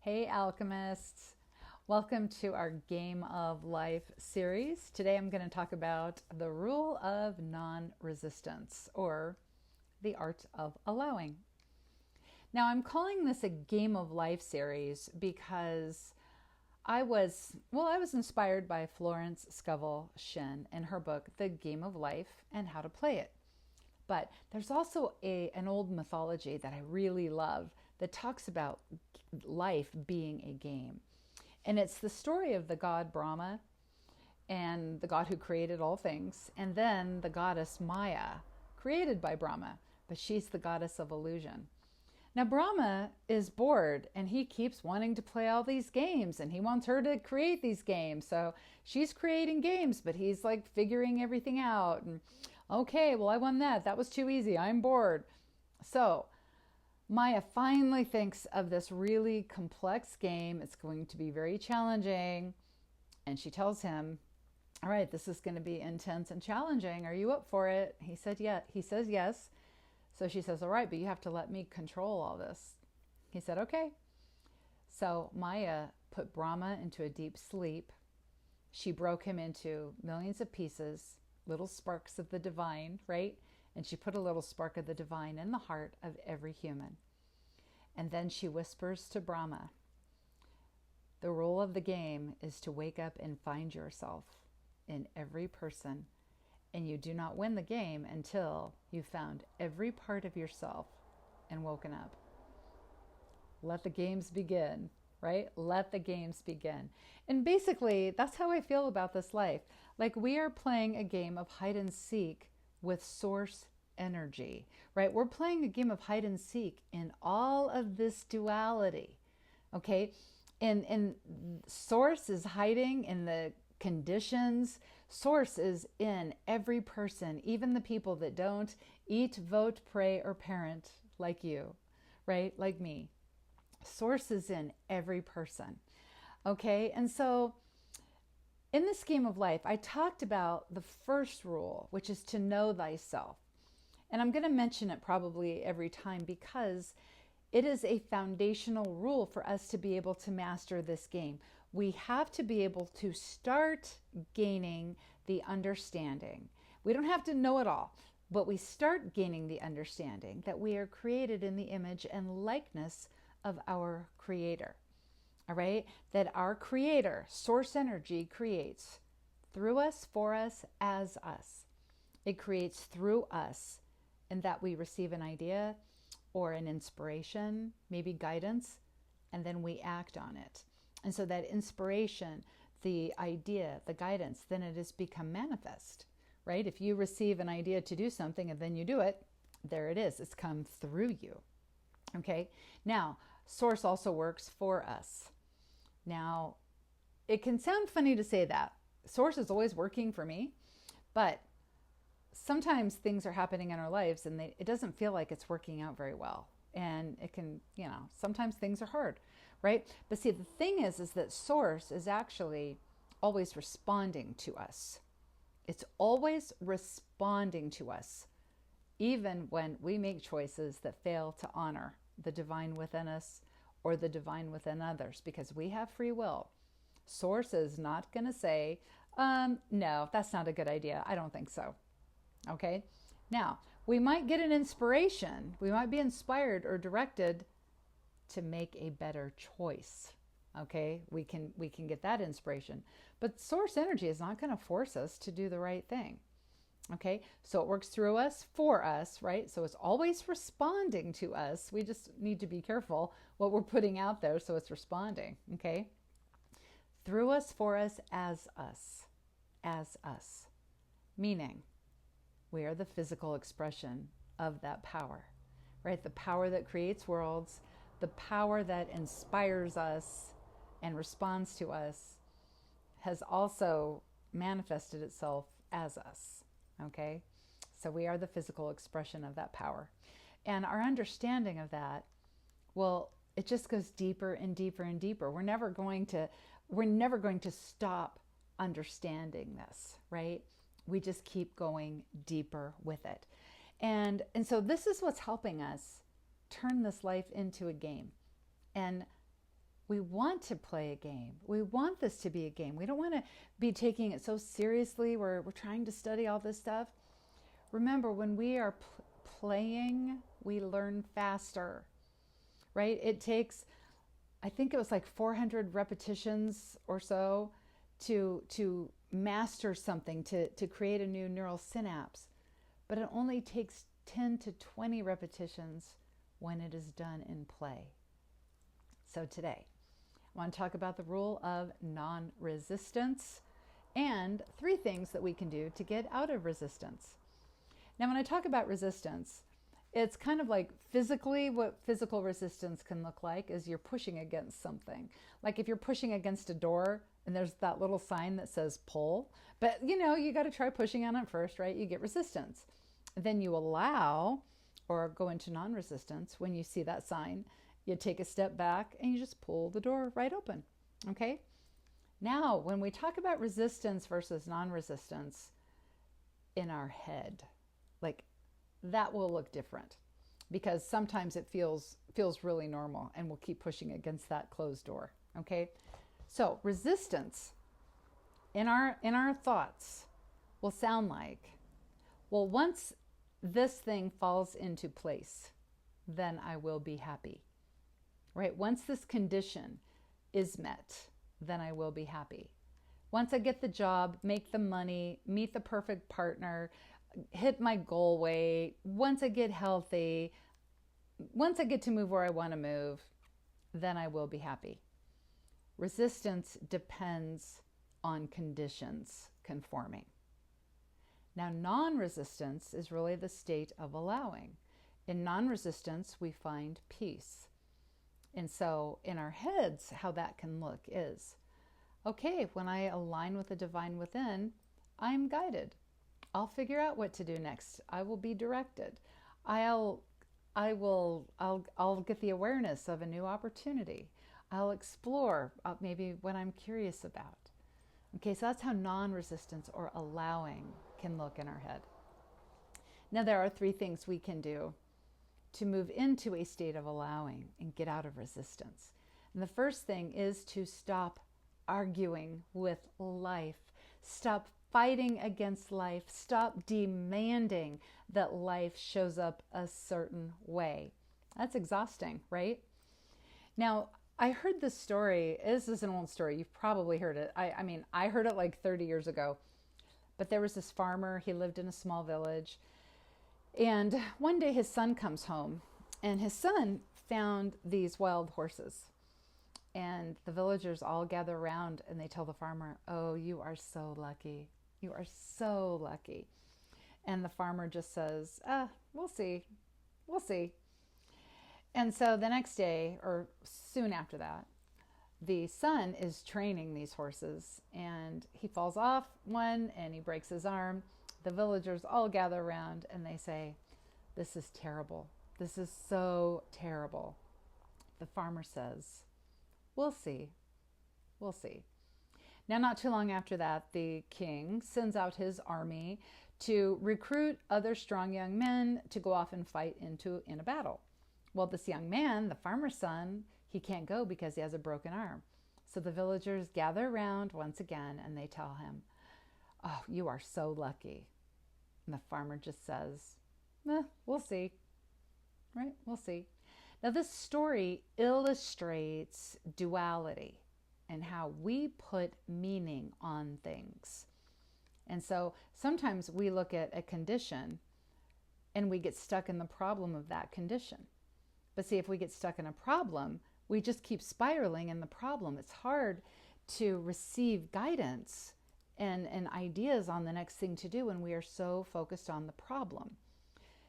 Hey, alchemists. Welcome to our Game of Life series. Today I'm going to talk about the rule of non resistance, or the art of allowing. Now, I'm calling this a Game of Life series because I was inspired by Florence Scovel Shinn in her book, The Game of Life and How to Play It. But there's also an old mythology that I really love that talks about life being a game. And it's the story of the god Brahma and the god who created all things, and then the goddess Maya, created by Brahma, but she's the goddess of illusion. Now, Brahma is bored and he keeps wanting to play all these games and he wants her to create these games. So she's creating games, but he's like figuring everything out. And okay, well, I won that. That was too easy. I'm bored. So Maya finally thinks of this really complex game. It's going to be very challenging. And she tells him, all right, this is going to be intense and challenging. Are you up for it? He said, yeah. He says yes. So she says, all right, but you have to let me control all this. He said, okay. So Maya put Brahma into a deep sleep. She broke him into millions of pieces, little sparks of the divine, right? And she put a little spark of the divine in the heart of every human. And then she whispers to Brahma, the rule of the game is to wake up and find yourself in every person, and you do not win the game until you've found every part of yourself and woken up. Let the games begin, right? Let the games begin. And basically, that's how I feel about this life. Like we are playing a game of hide and seek with source energy, right? We're playing a game of hide and seek in all of this duality, okay? And source is hiding in the conditions. Source is in every person, even the people that don't eat, vote, pray, or parent like you, right? Like me. Source is in every person. Okay. And so in this game of life, I talked about the first rule, which is to know thyself. And I'm going to mention it probably every time because it is a foundational rule for us to be able to master this game. We have to be able to start gaining the understanding. We don't have to know it all, but we start gaining the understanding that we are created in the image and likeness of our Creator. All right? That our Creator, source energy, creates through us, for us, as us. It creates through us, in that we receive an idea or an inspiration, maybe guidance, and then we act on it. And so that inspiration, the idea, the guidance, then it has become manifest, right? If you receive an idea to do something and then you do it, there it is. It's come through you. Okay. Now, source also works for us. Now, it can sound funny to say that. Source is always working for me, but sometimes things are happening in our lives and it doesn't feel like it's working out very well. And it can, sometimes things are hard, right? But see, the thing is that source is actually always responding to us. It's always responding to us, even when we make choices that fail to honor the divine within us or the divine within others, because we have free will. Source is not going to say, no, that's not a good idea. I don't think so. Okay. Now, we might get an inspiration. We might be inspired or directed to make a better choice. Okay. We can get that inspiration, but source energy is not going to force us to do the right thing. Okay. So it works through us, for us, right? So it's always responding to us. We just need to be careful what we're putting out there so it's responding. Okay. Through us, for us, as us. As us. Meaning, we are the physical expression of that power, right? The power that creates worlds, the power that inspires us and responds to us has also manifested itself as us, okay? So we are the physical expression of that power. And our understanding of that, well, it just goes deeper and deeper and deeper. We're never going to stop understanding this, right? We just keep going deeper with it. And so this is what's helping us turn this life into a game. And We want to play a game. We want this to be a game. We don't want to be taking it so seriously. We're trying to study all this stuff. Remember, when we are playing, we learn faster, right? It takes, I think it was like 400 repetitions or so to master something, to create a new neural synapse. But it only takes 10 to 20 repetitions when it is done in play. So today, I want to talk about the rule of non-resistance and 3 things that we can do to get out of resistance. Now, when I talk about resistance, it's kind of like physically, what physical resistance can look like is you're pushing against something. Like if you're pushing against a door and there's that little sign that says pull, but you got to try pushing on it first, right? You get resistance. Then you allow or go into non-resistance when you see that sign. You take a step back and you just pull the door right open, okay? Now, when we talk about resistance versus non-resistance in our head, like that will look different because sometimes it feels really normal and we'll keep pushing against that closed door, okay? So resistance in our thoughts will sound like, well, once this thing falls into place, then I will be happy. Right? Once this condition is met, then I will be happy. Once I get the job, make the money, meet the perfect partner, hit my goal weight, once I get healthy, once I get to move where I want to move, then I will be happy. Resistance depends on conditions conforming. Now, non-resistance is really the state of allowing. In non-resistance, we find peace. And so in our heads, how that can look is, okay, when I align with the divine within, I'm guided. I'll figure out what to do next. I will be directed. I'll get the awareness of a new opportunity. I'll explore maybe what I'm curious about. Okay, so that's how non-resistance or allowing can look in our head. Now there are 3 things we can do to move into a state of allowing and get out of resistance. And the first thing is to stop arguing with life. Stop fighting against life. Stop demanding that life shows up a certain way. That's exhausting, right? Now, I heard this story. This is an old story. You've probably heard it. I heard it like 30 years ago. But there was this farmer. He lived in a small village. And one day his son comes home, and his son found these wild horses. And the villagers all gather around and they tell the farmer, "Oh, you are so lucky. You are so lucky." And the farmer just says, we'll see. We'll see. And so the next day, or soon after that, the son is training these horses and he falls off one and he breaks his arm. The villagers all gather around and they say, "This is terrible. This is so terrible." The farmer says, "We'll see. We'll see." Now, not too long after that, the king sends out his army to recruit other strong young men to go off and fight in a battle. Well, this young man, the farmer's son, he can't go because he has a broken arm. So the villagers gather around once again and they tell him, "Oh, you are so lucky." And the farmer just says, "We'll see." Right? We'll see. Now, this story illustrates duality and how we put meaning on things. And so sometimes we look at a condition and we get stuck in the problem of that condition. But see, if we get stuck in a problem, we just keep spiraling in the problem. It's hard to receive guidance and ideas on the next thing to do when we are so focused on the problem.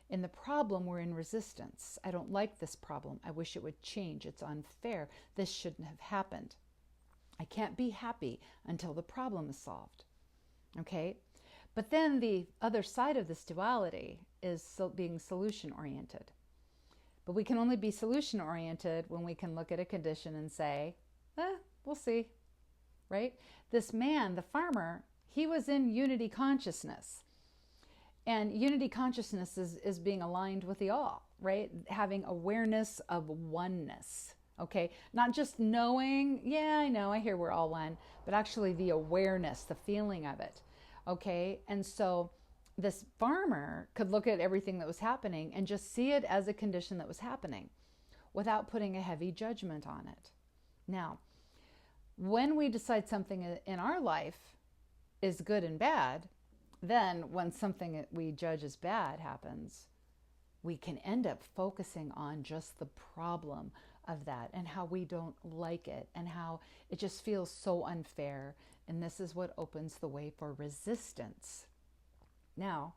In the problem, we're in resistance. I don't like this problem. I wish it would change. It's unfair. This shouldn't have happened. I can't be happy until the problem is solved. Okay? But then the other side of this duality is being solution-oriented. But we can only be solution-oriented when we can look at a condition and say, we'll see, right? This man, the farmer, he was in unity consciousness. And unity consciousness is being aligned with the all, right? Having awareness of oneness, Okay, not just knowing, yeah, I know, I hear we're all one, but actually the awareness, the feeling of it. Okay, and so this farmer could look at everything that was happening and just see it as a condition that was happening without putting a heavy judgment on it. Now, when we decide something in our life is good and bad, then when something that we judge as bad happens, we can end up focusing on just the problem of that and how we don't like it and how it just feels so unfair. And this is what opens the way for resistance. Now,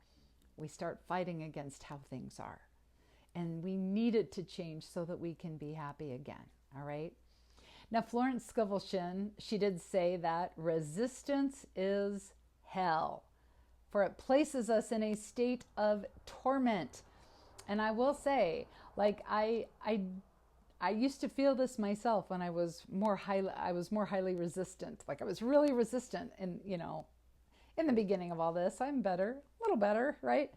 we start fighting against how things are. And we need it to change so that we can be happy again. All right? Now, Florence Scovel Shinn, she did say that resistance is hell, for it places us in a state of torment. And I will say, like I used to feel this myself when I was more highly resistant. Like I was really resistant, and in the beginning of all this, I'm better, a little better, right?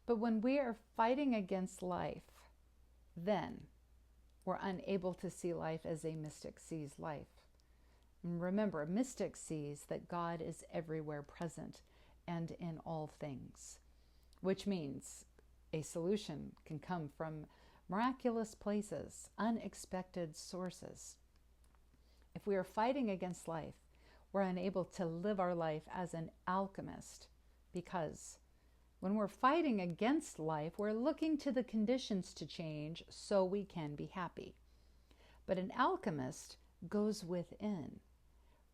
But when we are fighting against life, then we're unable to see life as a mystic sees life. And remember, a mystic sees that God is everywhere present and in all things, which means a solution can come from miraculous places, unexpected sources. If we are fighting against life, we're unable to live our life as an alchemist, because when we're fighting against life, we're looking to the conditions to change so we can be happy. But an alchemist goes within,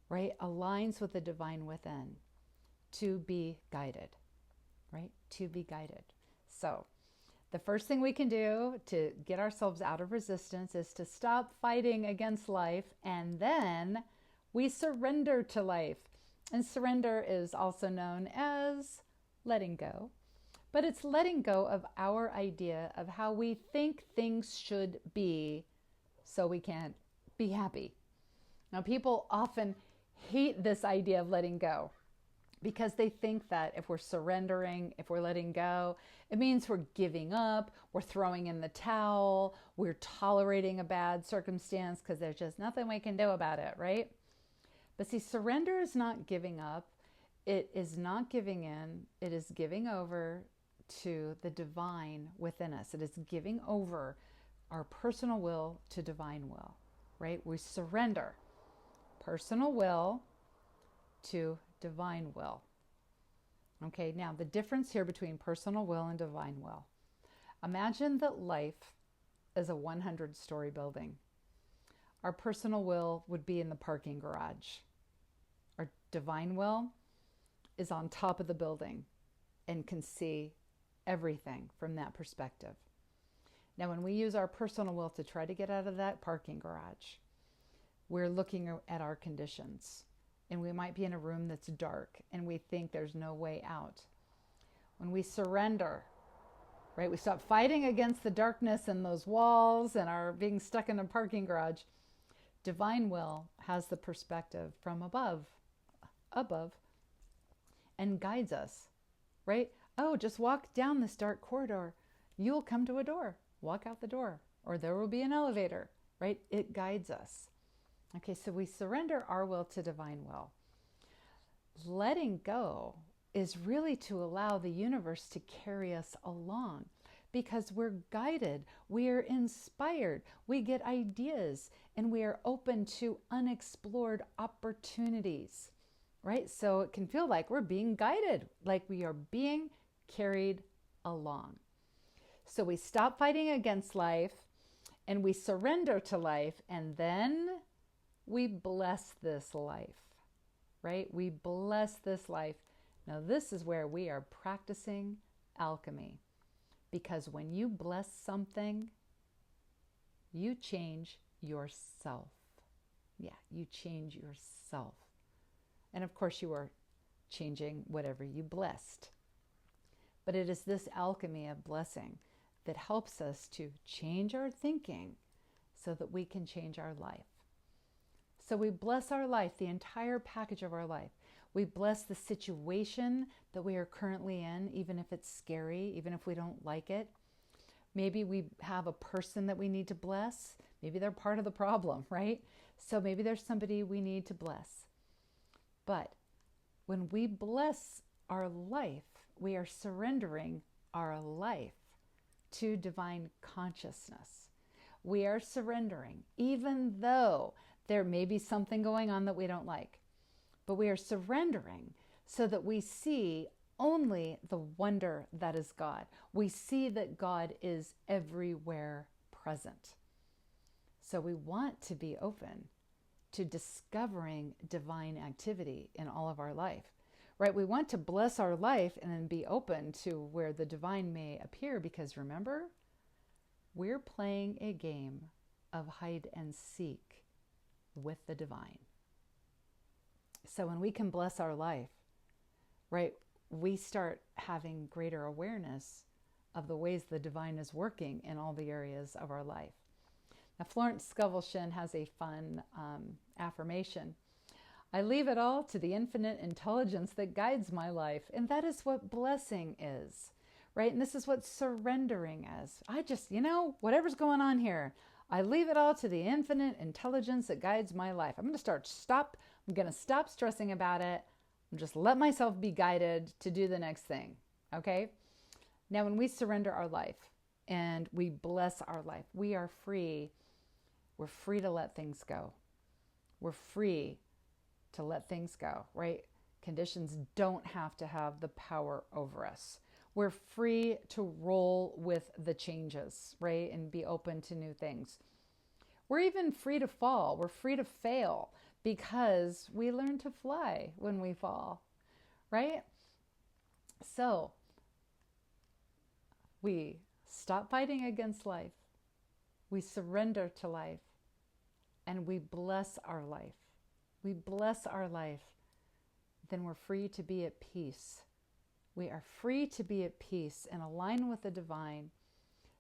right? Aligns with the divine within to be guided, right? To be guided. So the first thing we can do to get ourselves out of resistance is to stop fighting against life, and then we surrender to life. And surrender is also known as letting go. But it's letting go of our idea of how we think things should be so we can be happy. Now, people often hate this idea of letting go because they think that if we're surrendering, if we're letting go, it means we're giving up, we're throwing in the towel, we're tolerating a bad circumstance because there's just nothing we can do about it, right? But see, surrender is not giving up. It is not giving in. It is giving over to the divine within us. It is giving over our personal will to divine will, right? We surrender personal will to divine will. Okay, now the difference here between personal will and divine will. Imagine that life is a 100-story building. Our personal will would be in the parking garage. Our divine will is on top of the building and can see everything from that perspective. Now, when we use our personal will to try to get out of that parking garage, we're looking at our conditions. And we might be in a room that's dark and we think there's no way out. When we surrender, right, we stop fighting against the darkness and those walls and our being stuck in a parking garage. Divine will has the perspective from above, and guides us, right? Oh, just walk down this dark corridor. You'll come to a door. Walk out the door, or there will be an elevator, right? It guides us. Okay, so we surrender our will to divine will. Letting go is really to allow the universe to carry us along, because we're guided, we are inspired, we get ideas, and we are open to unexplored opportunities, right? So it can feel like we're being guided, like we are being carried along. So we stop fighting against life and we surrender to life, and then we bless this life, right? We bless this life. Now, this is where we are practicing alchemy, because when you bless something, you change yourself. Yeah, you change yourself. And of course, you are changing whatever you blessed. But it is this alchemy of blessing that helps us to change our thinking so that we can change our life. So we bless our life, the entire package of our life. We bless the situation that we are currently in, even if it's scary, even if we don't like it. Maybe we have a person that we need to bless. Maybe they're part of the problem, right? So maybe there's somebody we need to bless. But when we bless our life, we are surrendering our life to divine consciousness. We are surrendering, even though there may be something going on that we don't like. But we are surrendering so that we see only the wonder that is God. We see that God is everywhere present. So we want to be open to discovering divine activity in all of our life, right? We want to bless our life and then be open to where the divine may appear, because remember, we're playing a game of hide and seek with the divine. So when we can bless our life, right, we start having greater awareness of the ways the divine is working in all the areas of our life. Now, Florence Scovel Shinn has a fun affirmation. I leave it all to the infinite intelligence that guides my life. And that is what blessing is, right? And this is what surrendering is. I just, whatever's going on here, I leave it all to the infinite intelligence that guides my life. I'm going to stop stressing about it. And just let myself be guided to do the next thing, okay? Now, when we surrender our life and we bless our life, we are free. We're free to let things go. We're free to let things go, right? Conditions don't have to have the power over us. We're free to roll with the changes, right? And be open to new things. We're even free to fall. We're free to fail because we learn to fly when we fall, right? So we stop fighting against life. We surrender to life and we bless our life. We bless our life. Then we're free to be at peace. We are free to be at peace and align with the divine.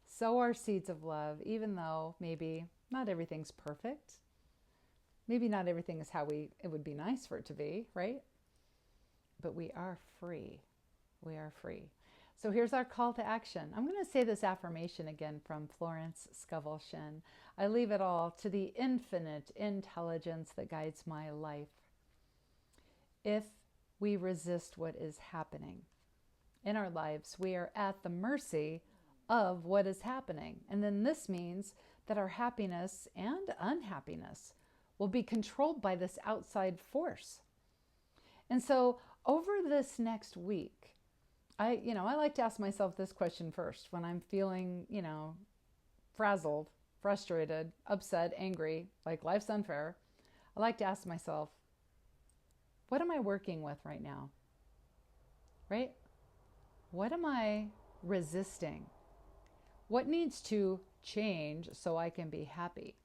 Sow our seeds of love, even though maybe not everything's perfect. Maybe not everything is how it would be nice for it to be, right? But we are free. We are free. So here's our call to action. I'm going to say this affirmation again from Florence Scovel Shinn. I leave it all to the infinite intelligence that guides my life. If we resist what is happening in our lives, we are at the mercy of what is happening. And then this means that our happiness and unhappiness will be controlled by this outside force. And so over this next week, I like to ask myself this question first when I'm feeling, frazzled, frustrated, upset, angry, like life's unfair. I like to ask myself, what am I working with right now? Right? What am I resisting? What needs to change so I can be happy?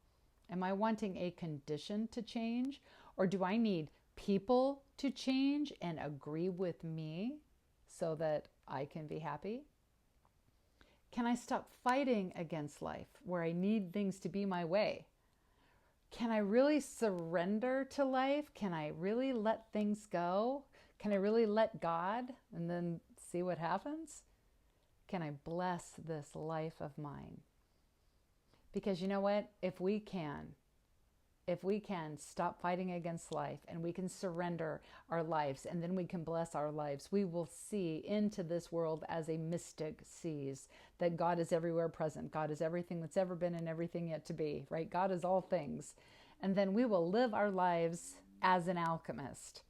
Am I wanting a condition to change? Or do I need people to change and agree with me so that I can be happy? Can I stop fighting against life where I need things to be my way? Can I really surrender to life? Can I really let things go? Can I really let God and then see what happens? Can I bless this life of mine? Because you know what? If we can stop fighting against life and we can surrender our lives and then we can bless our lives, we will see into this world as a mystic sees that God is everywhere present. God is everything that's ever been and everything yet to be, right? God is all things. And then we will live our lives as an alchemist,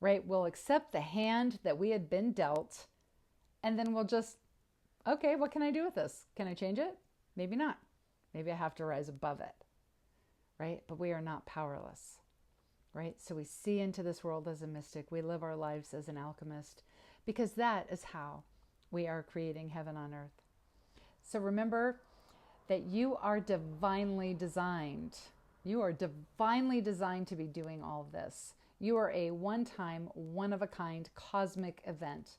right? We'll accept the hand that we had been dealt and then we'll just, okay, what can I do with this? Can I change it? Maybe not. Maybe I have to rise above it, right? But we are not powerless, right? So we see into this world as a mystic. We live our lives as an alchemist because that is how we are creating heaven on earth. So remember that you are divinely designed. You are divinely designed to be doing all of this. You are a one-time, one-of-a-kind cosmic event.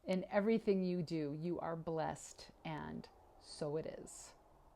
In everything you do, you are blessed, and so it is.